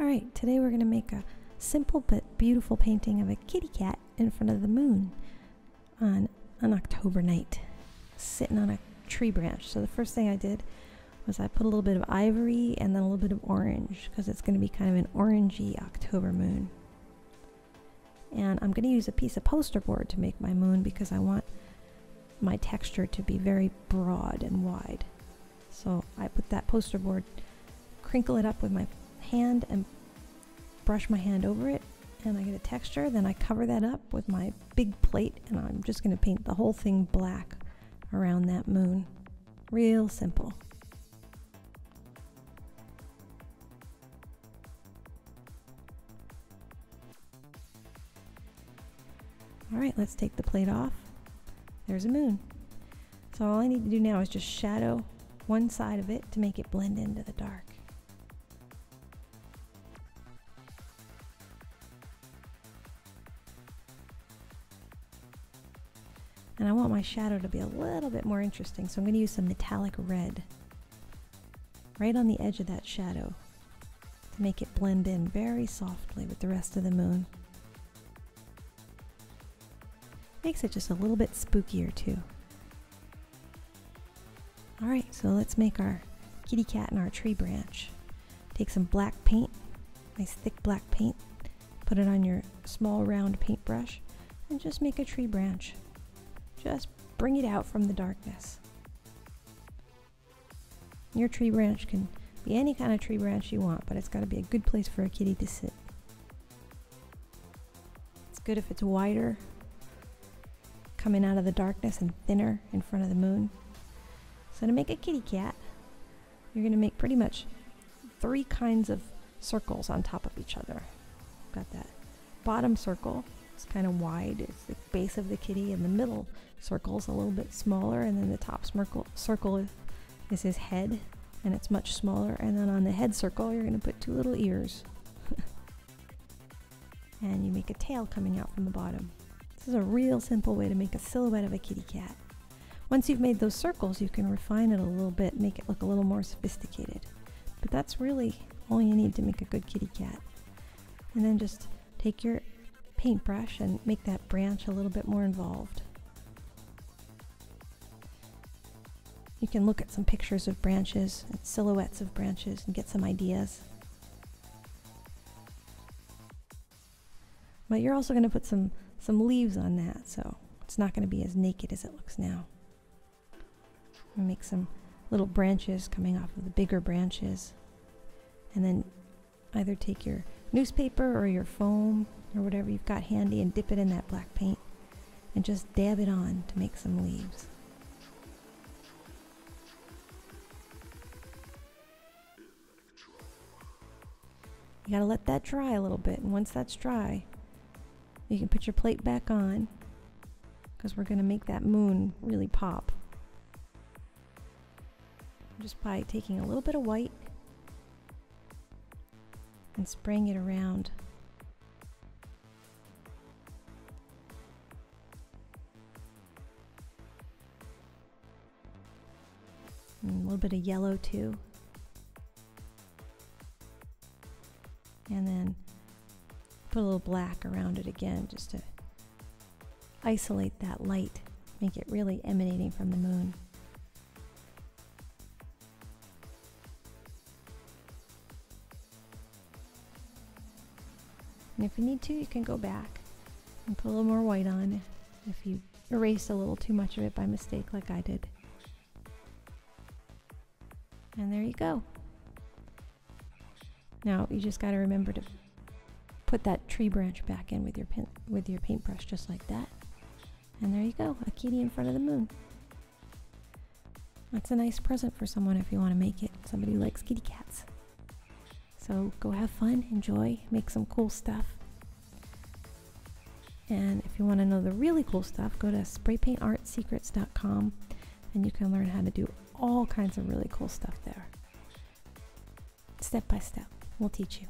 Alright, today we're going to make a simple but beautiful painting of a kitty cat in front of the moon on an October night, sitting on a tree branch. So the first thing I did was I put a little bit of ivory and then a little bit of orange because it's going to be kind of an orangey October moon. And I'm going to use a piece of poster board to make my moon because I want my texture to be very broad and wide. So I put that poster board, crinkle it up with my hand and brush my hand over it, and I get a texture. Then I cover that up with my big plate, and I'm just going to paint the whole thing black around that moon. Real simple. Alright, let's take the plate off. There's a moon. So all I need to do now is just shadow one side of it to make it blend into the dark. And I want my shadow to be a little bit more interesting, so I'm going to use some metallic red right on the edge of that shadow to make it blend in very softly with the rest of the moon. Makes it just a little bit spookier too. Alright, so let's make our kitty cat and our tree branch. Take some black paint, nice thick black paint, put it on your small round paintbrush, and just make a tree branch. Just bring it out from the darkness. Your tree branch can be any kind of tree branch you want, but it's got to be a good place for a kitty to sit. It's good if it's wider, coming out of the darkness, and thinner in front of the moon. So to make a kitty cat, you're going to make pretty much 3 kinds of circles on top of each other. Got that bottom circle. It's kind of wide, it's the base of the kitty, and the middle circle is a little bit smaller, and then the top circle is his head, and it's much smaller, and then on the head circle you're going to put 2 little ears. And you make a tail coming out from the bottom. This is a real simple way to make a silhouette of a kitty cat. Once you've made those circles, you can refine it a little bit, make it look a little more sophisticated. But that's really all you need to make a good kitty cat. And then just take your paintbrush and make that branch a little bit more involved. You can look at some pictures of branches and silhouettes of branches and get some ideas. But you're also going to put some leaves on that, so it's not going to be as naked as it looks now. And make some little branches coming off of the bigger branches, and then either take your newspaper or your foam or whatever you've got handy and dip it in that black paint and just dab it on to make some leaves. You gotta let that dry a little bit, and once that's dry, you can put your plate back on because we're gonna make that moon really pop. Just by taking a little bit of white and spraying it around. And a little bit of yellow too. And then put a little black around it again just to isolate that light, make it really emanating from the moon. And if you need to, you can go back and put a little more white on if you erased a little too much of it by mistake like I did. And there you go. Now you just got to remember to put that tree branch back in with your paintbrush just like that. And there you go, a kitty in front of the moon. That's a nice present for someone if you want to make it, somebody who likes kitty cats. So go have fun, enjoy, make some cool stuff. And if you want to know the really cool stuff, go to spraypaintartsecrets.com and you can learn how to do all kinds of really cool stuff there. Step by step, we'll teach you.